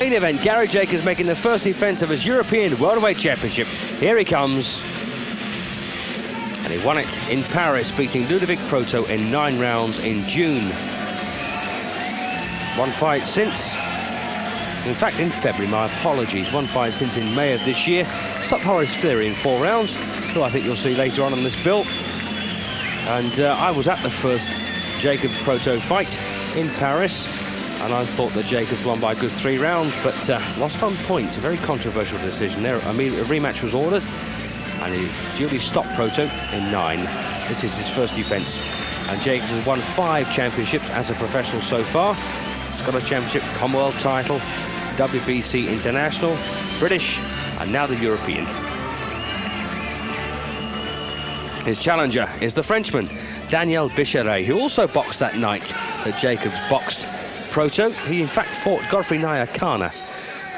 Main event, Gary Jacobs making the first defence of his European Welterweight Championship. Here he comes. And he won it in Paris, beating Ludovic Proto in 9 rounds in June. One fight since. In fact, in February, my apologies. One fight since in May of this year. Stopped Horace Fleury in 4 rounds, who I think you'll see later on this bill. And I was at the first Jacobs-Proto fight in Paris, and I thought that Jacobs won by a good 3 rounds, but lost on points. A very controversial decision there. I mean, a rematch was ordered, and he duly stopped Proto in 9. This is his first defence, and Jacobs has won 5 championships as a professional so far. He's got a championship, Commonwealth title, WBC International, British, and now the European. His challenger is the Frenchman, Daniel Bicchieray, who also boxed that night that Jacobs boxed Proto. He in fact fought Godfrey Nyakana,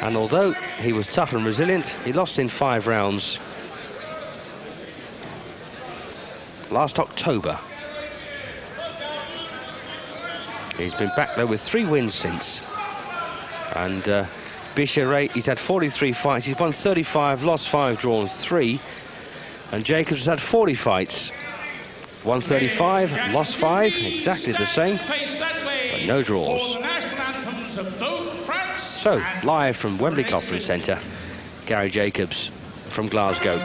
and although he was tough and resilient, he lost in 5 rounds last October. He's been back though with 3 wins since. And Bicchieray, he's had 43 fights, he's won 35, lost 5, drawn 3. And Jacobs has had 40 fights, won 35, lost 5, exactly the same, but no draws. So, live from Wembley Conference Centre, Gary Jacobs from Glasgow.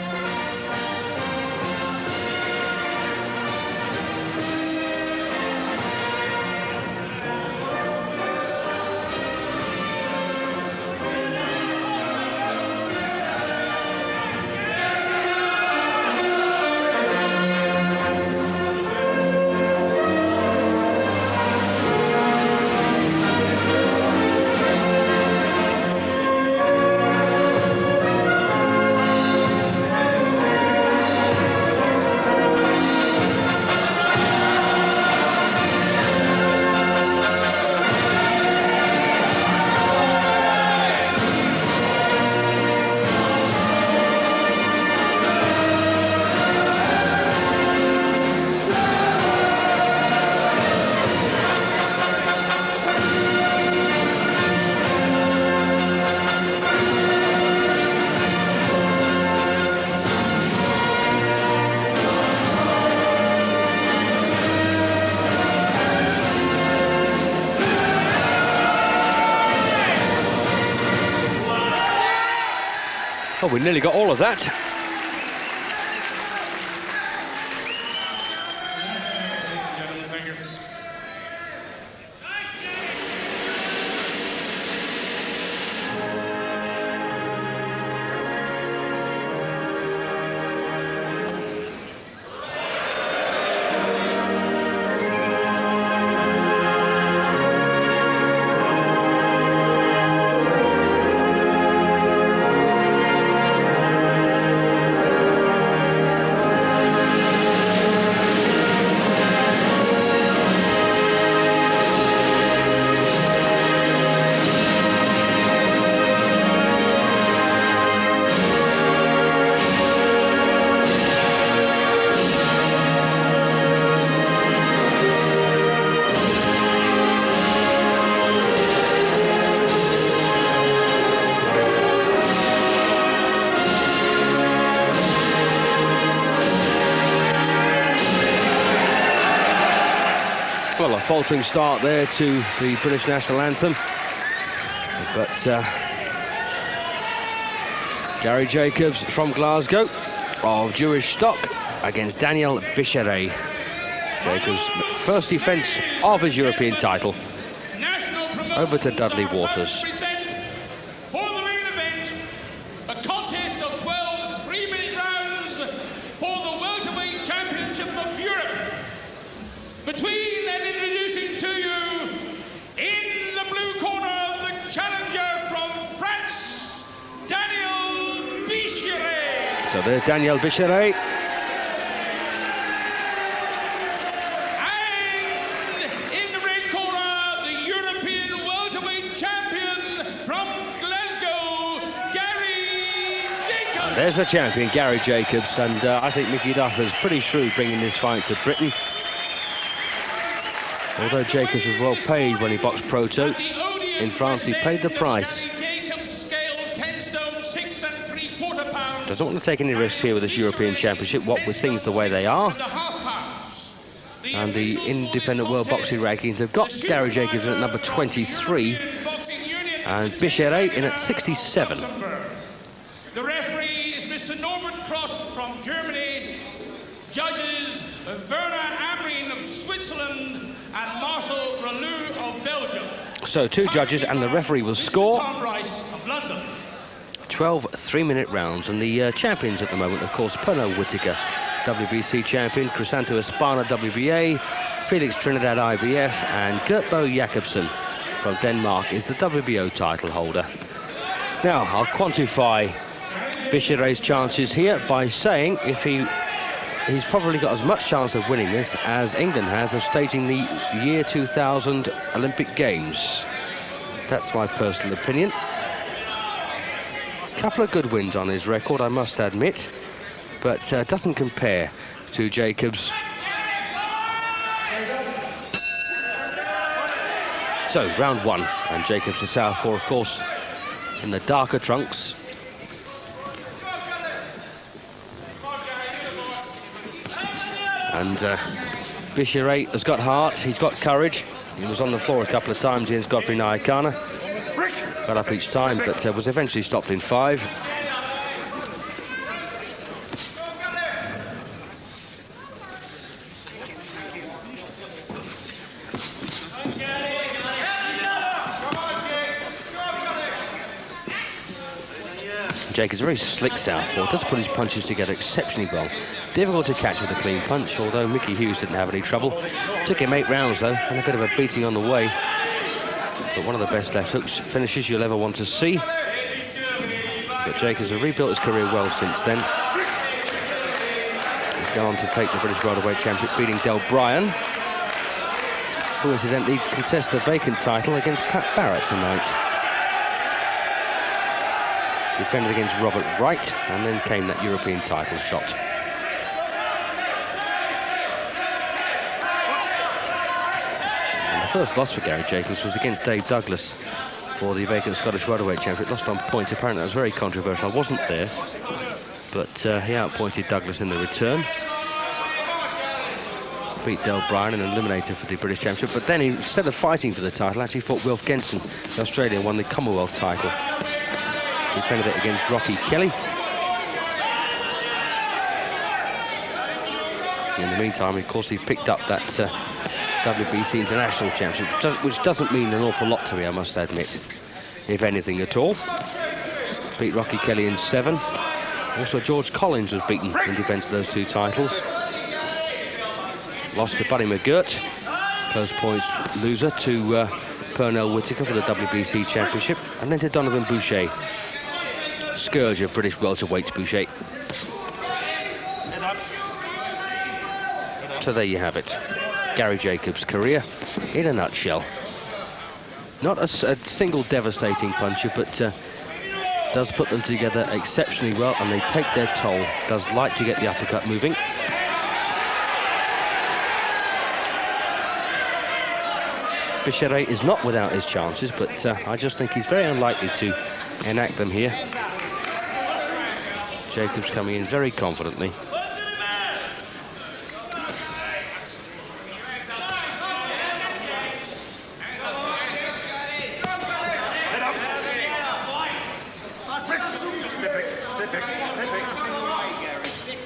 Oh, we nearly got all of that. Well, a faltering start there to the British national anthem, but Gary Jacobs from Glasgow, of Jewish stock, against Daniel Bicchieray. Jacobs' first defence of his European title. Over to Dudley Waters. For the main event, a contest of 12 3-minute rounds for the Welterweight Championship of Europe. Between and introducing to you, in the blue corner, the challenger from France, Daniel Bicchieray. So there's Daniel Bicchieray. And in the red corner, the European Welterweight Champion from Glasgow, Gary Jacobs. And there's the champion, Gary Jacobs, and I think Mickey Duff's pretty shrewd bringing this fight to Britain. Although Jacobs was well paid when he boxed Proto in France, he paid the price. Doesn't want to take any risks here with this European Championship, what with things the way they are. And the independent world boxing rankings have got Gary Jacobs at number 23 and Bicchieray in at 67. The referee is Mr. Norbert Cross from Germany. Judges Werner Amrin of Switzerland and Marcel Ralou of Belgium. So 2 judges and the referee will score. Tom Rice of London. 12 3-minute rounds, and the champions at the moment, of course, Pernod Whitaker, WBC champion, Crisanto Espana, WBA, Felix Trinidad, IBF, and Gert Bo Jakobsen from Denmark is the WBO title holder. Now, I'll quantify Bicchieray's chances here by saying if he's probably got as much chance of winning this as England has of staging the year 2000 Olympic Games. That's my personal opinion. Couple of good wins on his record, I must admit, but doesn't compare to Jacobs. So, round 1, and Jacobs the southpaw, of course, in the darker trunks. And Bicchieray has got heart, he's got courage. He was on the floor a couple of times against Godfrey Nyakana. Got up each time, but was eventually stopped in 5. Jake is a very slick southpaw, does put his punches together exceptionally well. Difficult to catch with a clean punch, although Mickey Hughes didn't have any trouble. Took him 8 rounds though, and a bit of a beating on the way. But one of the best left hooks finishes you'll ever want to see. But Jake has rebuilt his career well since then. He's gone on to take the British Welterweight Championship, beating Del Bryan, who incidentally contests the vacant title against Pat Barrett tonight. Defended against Robert Wright, and then came that European title shot. And the first loss for Gary Jacobs was against Dave Douglas for the vacant Scottish Welterweight Championship. Lost on point. Apparently that was very controversial. I wasn't there, but he outpointed Douglas in the return. Beat Del Bryan and eliminated for the British Championship, but then he, instead of fighting for the title, actually fought Wilf Genson, the Australian, won the Commonwealth title. Defended it against Rocky Kelly. In the meantime, of course, he picked up that WBC International Championship, which doesn't mean an awful lot to me, I must admit, if anything at all. Beat Rocky Kelly in 7. Also, George Collins was beaten in defence of those 2 titles. Lost to Buddy McGirt, close points loser to Pernod Whitaker for the WBC Championship, and then to Donovan Boucher. Scourge of British welterweights, Boucher. So there you have it. Gary Jacobs' career in a nutshell. Not a single devastating puncher, but does put them together exceptionally well, and they take their toll. Does like to get the uppercut moving. Bicchieray is not without his chances, but I just think he's very unlikely to enact them here. Jacobs coming in very confidently.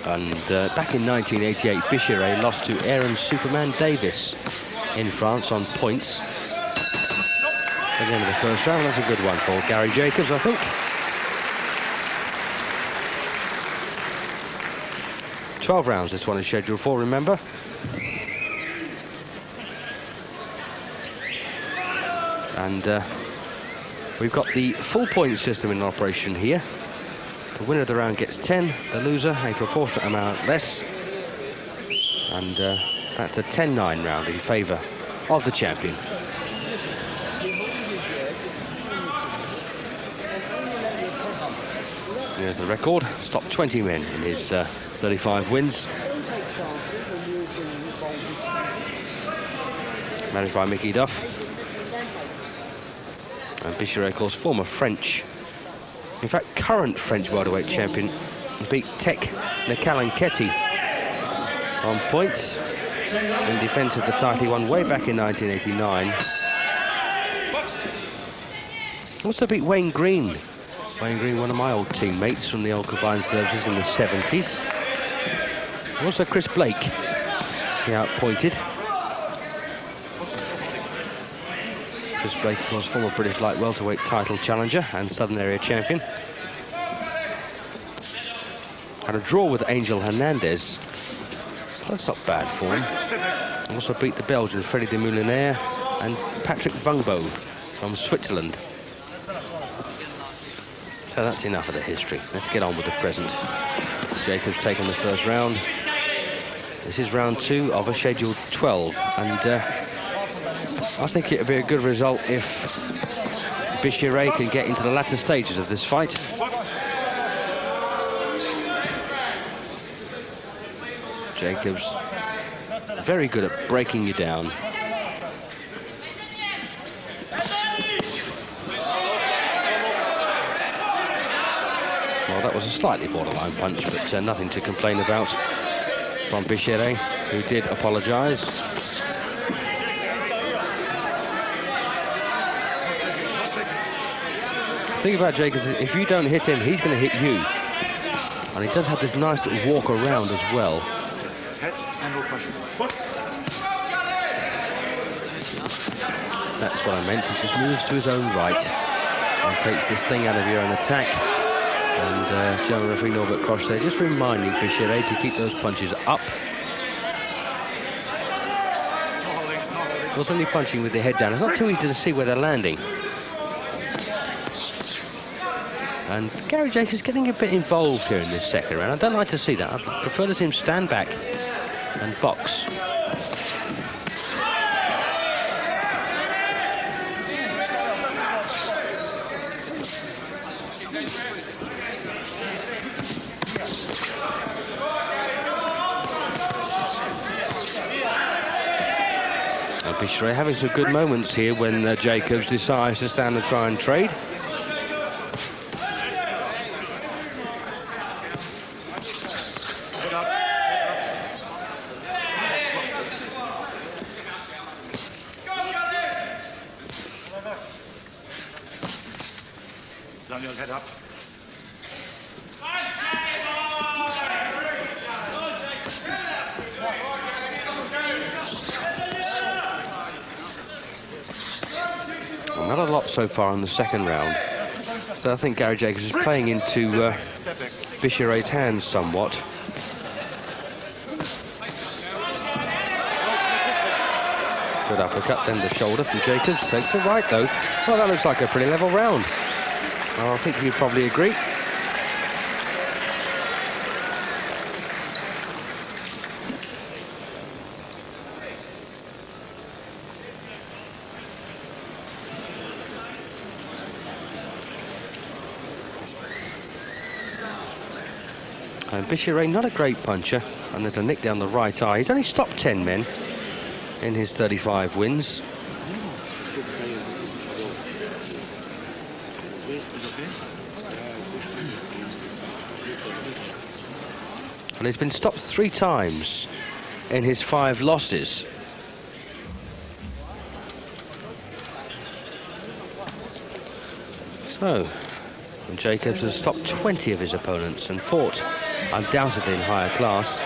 And back in 1988, Bicchieray lost to Aaron Superman Davis in France on points at the end of the first round. That's a good one for Gary Jacobs, I think. 12 rounds this one is scheduled for, remember. And we've got the full point system in operation here. The winner of the round gets 10, the loser a proportionate amount less. And that's a 10-9 round in favour of the champion. There's the record. Stopped 20 men in his 35 wins. Managed by Mickey Duff. And Bicchieray, of course, former French, in fact, current French welterweight champion, beat Tek Nkalanketi on points in defence of the title he won way back in 1989. Also beat Wayne Green. Wayne Green, one of my old teammates from the old combined services in the 70s. Also Chris Blake, he outpointed. Chris Blake, of course, former British light welterweight title challenger and Southern Area champion. Had a draw with Angel Hernandez. That's not bad for him. Also beat the Belgian Freddy de Moulinaire and Patrick Vungbo from Switzerland. So that's enough of the history. Let's get on with the present. Jacobs taking the first round. This is round 2 of a scheduled 12, and I think it would be a good result if Bicchieray can get into the latter stages of this fight. Jacobs, very good at breaking you down. Well, that was a slightly borderline punch, but nothing to complain about from Bicchieray, who did apologise. The thing about Jacobs is if you don't hit him, he's going to hit you. And he does have this nice little walk around as well. That's what I meant. He just moves to his own right and takes this thing out of your own attack. And German referee Norbert Krosch there just reminding Bicchieray to keep those punches up. Also, only punching with the head down, it's not too easy to see where they're landing. And Gary Jacobs is getting a bit involved here in this second round. I don't like to see that. I'd prefer to see him stand back and box. Bicchieray having some good moments here when Jacobs decides to stand and try and trade. Daniel, head up. Not a lot so far in the second round. So I think Gary Jacobs is playing into Bicchieray's hands somewhat. Good uppercut, then the shoulder from Jacobs. Takes the right, though. Well, that looks like a pretty level round. Well, I think you'd probably agree. And Bicchieray, not a great puncher, and there's a nick down the right eye. He's only stopped 10 men in his 35 wins. And he's been stopped 3 times in his 5 losses. So, Jacobs has stopped 20 of his opponents and fought undoubtedly in higher class.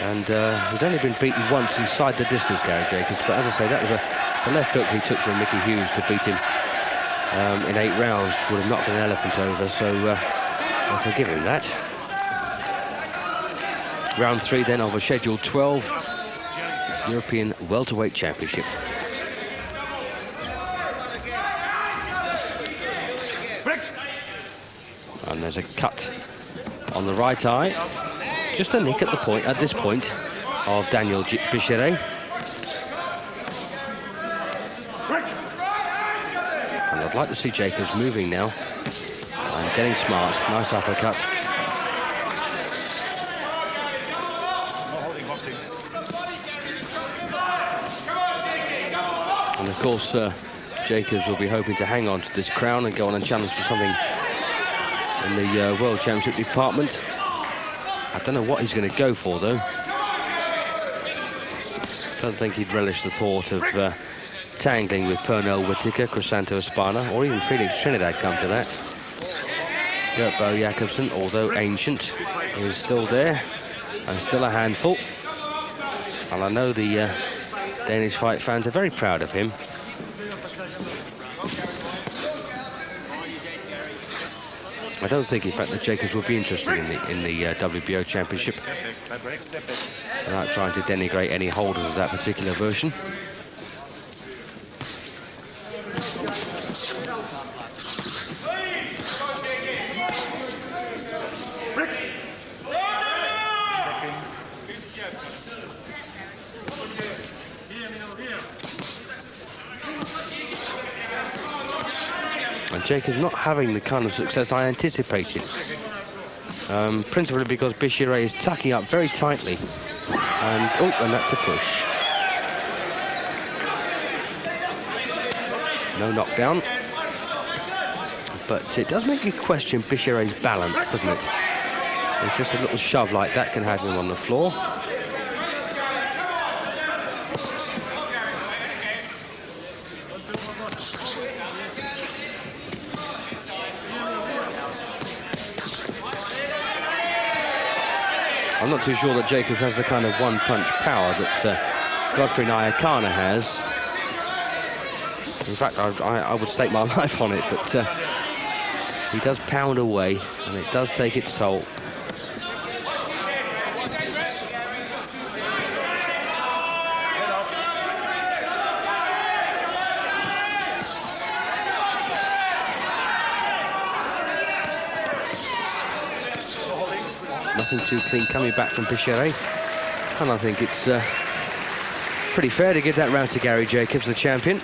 And he's only been beaten once inside the distance, Gary Jacobs. But as I say, that was the left hook he took from Mickey Hughes to beat him in 8 rounds. Would have knocked an elephant over, so I'll forgive him that. Round 3 then of a scheduled 12 European Welterweight Championship. And there's a cut on the right eye. Just a nick at the point, at this point, of Daniel Bicchieray. And I'd like to see Jacobs moving now and getting smart. Nice uppercut. And of course, Jacobs will be hoping to hang on to this crown and go on and challenge for something in the World Championship department. I don't know what he's going to go for, though. Don't think he'd relish the thought of tangling with Pernell Whitaker, Crisanto Espana, or even Felix Trinidad, come to that. Gert Bo Jakobsen, although ancient, is still there and still a handful. And I know the Danish fight fans are very proud of him. I don't think, in fact, that Jacobs would be interested in the WBO Championship, without trying to denigrate any holders of that particular version. And Jacobs not having the kind of success I anticipated. Principally because Bicchieray is tucking up very tightly. And that's a push. No knockdown. But it does make you question Bicchieray's balance, doesn't it? It's just a little shove like that can have him on the floor. I'm not too sure that Jacobs has the kind of one-punch power that Godfrey Nyakana has. In fact, I would stake my life on it, but he does pound away, and it does take its toll. Nothing too clean coming back from Bicchieray. And I think it's pretty fair to give that round to Gary Jacobs, the champion.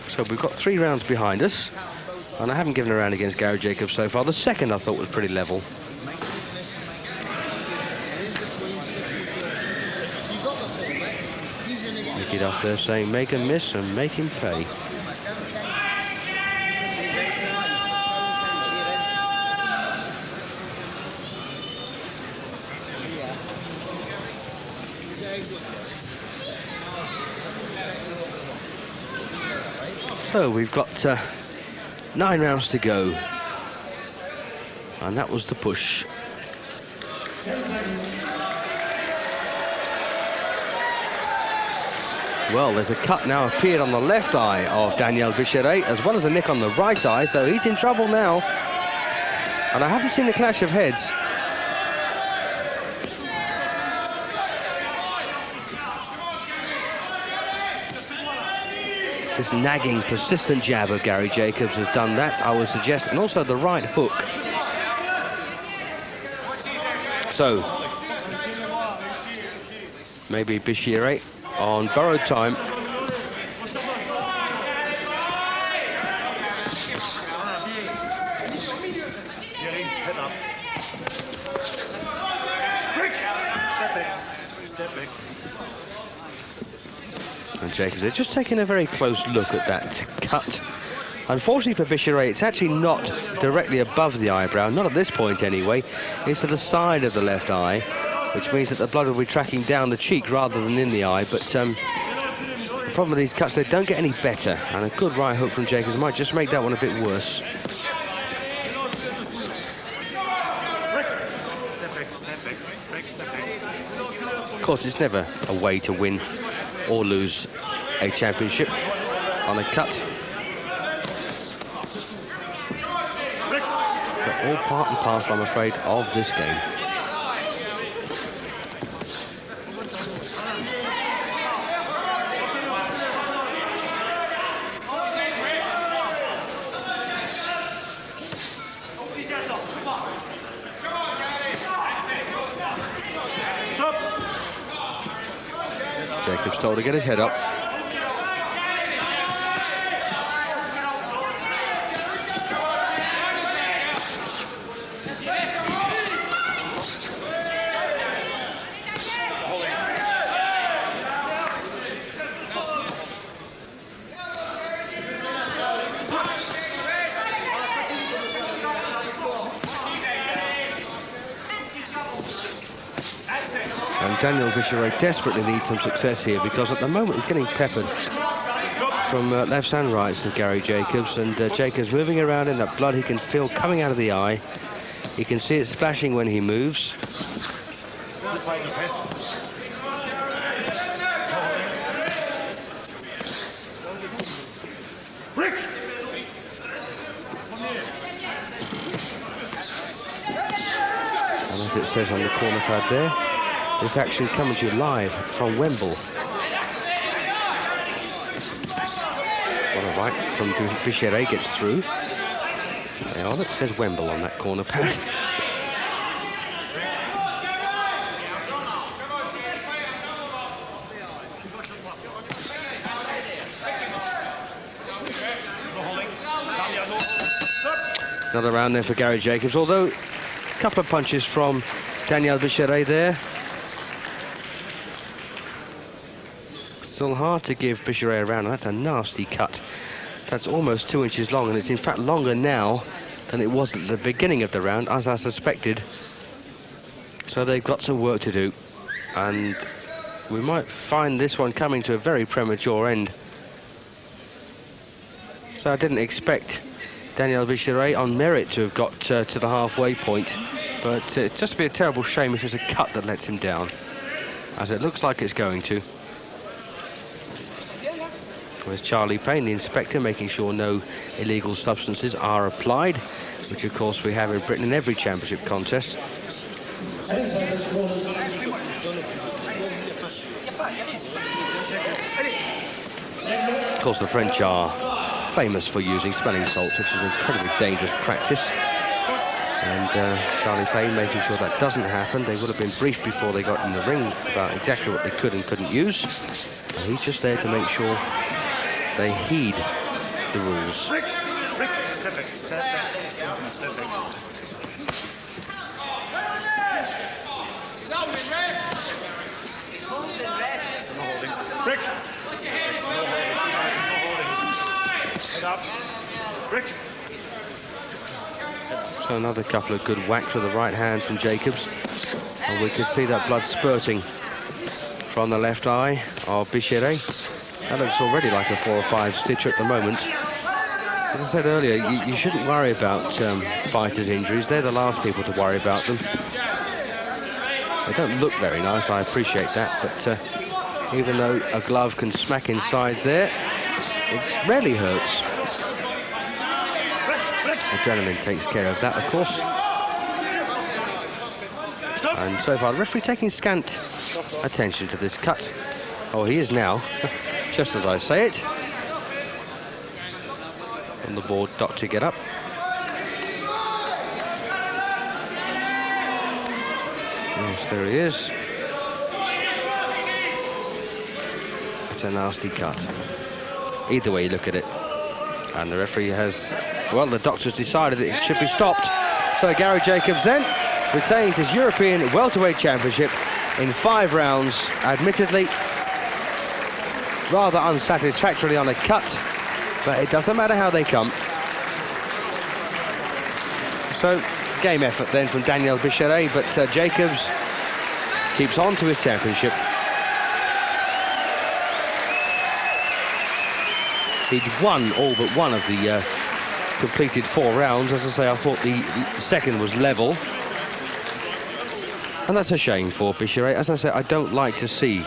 So we've got 3 rounds behind us, and I haven't given a round against Gary Jacobs so far. The second I thought was pretty level. Make it off there saying make him miss and make him pay. So we've got 9 rounds to go, and that was the push. Well, there's a cut now appeared on the left eye of Daniel Bicchieray, as well as a nick on the right eye, so he's in trouble now. And I haven't seen a clash of heads. This nagging, persistent jab of Gary Jacobs has done that, I would suggest, and also the right hook. So, maybe Bicchieray on borrowed time. And Jacobs, they're just taking a very close look at that cut. Unfortunately for Bicchieray, it's actually not directly above the eyebrow, not at this point anyway. It's to the side of the left eye, which means that the blood will be tracking down the cheek rather than in the eye. But the problem with these cuts, they don't get any better. And a good right hook from Jacobs might just make that one a bit worse. Of course, it's never a way to win or lose a championship on a cut. But all part and parcel, I'm afraid, of this game. Jacobs told to get his head up. Daniel Bicchieray desperately needs some success here, because at the moment he's getting peppered from lefts and rights to Gary Jacobs, and Jacobs moving around in that blood he can feel coming out of the eye. He can see it splashing when he moves. And as it says on the corner pad there, it's actually coming to you live from Wembley. What a right from Bicchieray gets through. There, it says Wembley on that corner pad. Another round there for Gary Jacobs, although a couple of punches from Daniel Bicchieray there. Still hard to give Bicchieray a round, and that's a nasty cut. That's almost 2 inches long, and it's in fact longer now than it was at the beginning of the round, as I suspected. So they've got some work to do, and we might find this one coming to a very premature end. So I didn't expect Daniel Bicchieray on merit to have got to the halfway point, but it's just be a terrible shame if it's a cut that lets him down, as it looks like it's going to. There's Charlie Payne, the inspector, making sure no illegal substances are applied, which of course we have in Britain in every championship contest. Of course, the French are famous for using smelling salts, which is an incredibly dangerous practice. And Charlie Payne making sure that doesn't happen. They would have been briefed before they got in the ring about exactly what they could and couldn't use. And he's just there to make sure they heed the rules. Rick, step back, step back, step back. Rick. Head up. Rick. So another couple of good whacks with the right hand from Jacobs. And we could see that blood spurting from the left eye of Bicchieray. That looks already like a 4 or 5 stitcher at the moment. As I said earlier, you shouldn't worry about fighters' injuries. They're the last people to worry about them. They don't look very nice, I appreciate that, but even though a glove can smack inside there, it rarely hurts. Adrenaline takes care of that, of course. And so far, the referee taking scant attention to this cut. Oh, he is now, just as I say it. On the board, doctor, get up. Yes, there he is. It's a nasty cut. Either way you look at it. And the referee has, well, the doctor's decided that it should be stopped. So Gary Jacobs then retains his European Welterweight Championship in 5 rounds, admittedly rather unsatisfactorily on a cut, but it doesn't matter how they come. So game effort then from Daniel Bicchieray, but Jacobs keeps on to his championship. He'd won all but one of the completed 4 rounds. As I say, I thought the second was level. And that's a shame for Bicchieray. As I say, I don't like to see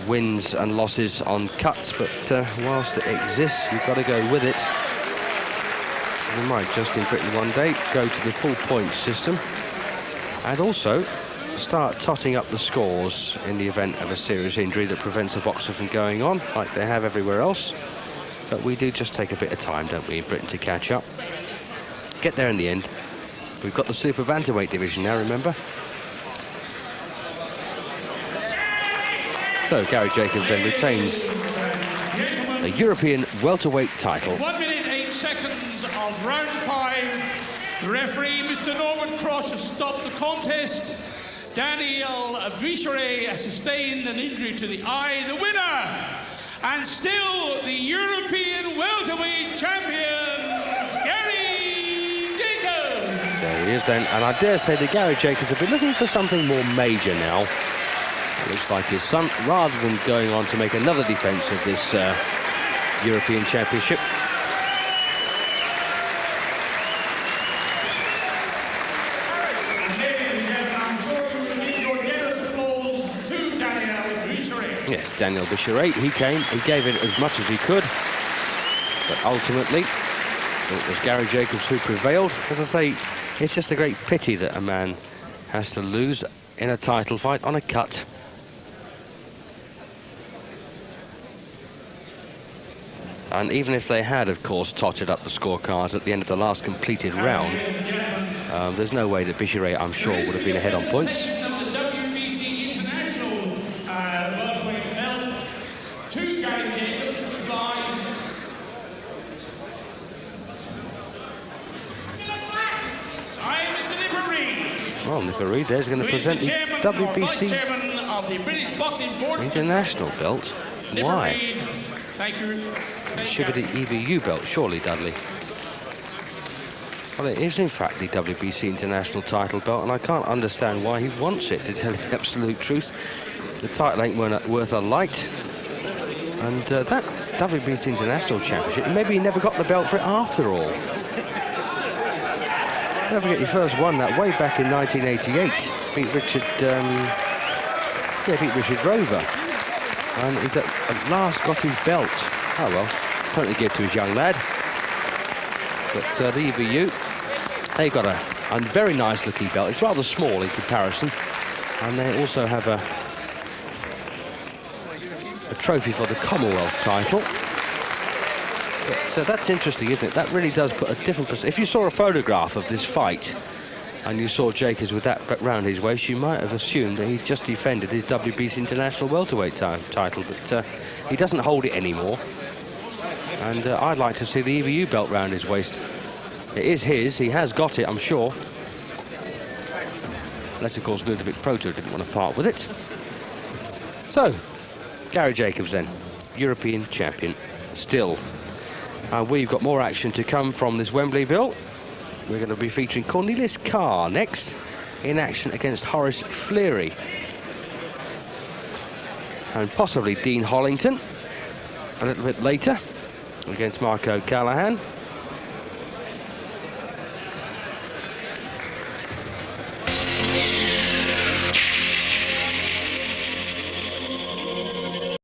wins and losses on cuts, but whilst it exists, you've got to go with it. We might just in Britain one day go to the full points system and also start totting up the scores in the event of a serious injury that prevents a boxer from going on, like they have everywhere else. But we do just take a bit of time, don't we, in Britain, to catch up. Get there in the end. We've got the super bantamweight division now, remember? So Gary Jacobs then retains the European welterweight title. 1 minute 8 seconds of round 5. The referee, Mr. Norman Cross, has stopped the contest. Daniel Bicchieray has sustained an injury to the eye. The winner, and still the European welterweight champion, Gary Jacobs. There he is then, and I dare say that Gary Jacobs have been looking for something more major now. Looks like his son, rather than going on to make another defence of this European Championship. Yes, Daniel Bicchieray, he came, he gave it as much as he could, but ultimately it was Gary Jacobs who prevailed. As I say, it's just a great pity that a man has to lose in a title fight on a cut. And even if they had, of course, totted up the scorecards at the end of the last completed round, there's no way that Bicchieray, I'm sure, would have been ahead on points. Well, Nick Reed there's going to present the WBC International belt. Why? It should be the EBU belt, surely, Dudley. Well, it is, in fact, the WBC International title belt, and I can't understand why he wants it, to tell you the absolute truth. The title ain't worth a light. And that WBC International Championship, maybe he never got the belt for it after all. Don't forget, he first won that way back in 1988. Beat Richard Rover. And he's at last got his belt. Oh well, something to give to his young lad. But the EBU, they've got a very nice looking belt. It's rather small in comparison. And they also have a trophy for the Commonwealth title. So that's interesting, isn't it? That really does put a different perspective. If you saw a photograph of this fight and you saw Jacobs with that round his waist, you might have assumed that he just defended his WBC International Welterweight title, but he doesn't hold it anymore. And I'd like to see the EBU belt round his waist. It is his, he has got it, I'm sure. Unless, of course, Ludovic Proto didn't want to part with it. So, Gary Jacobs then, European champion, still. We've got more action to come from this Wembley bill. We're going to be featuring Cornelius Carr next in action against Horace Fleary. And possibly Dean Hollington a little bit later against Marco Callahan.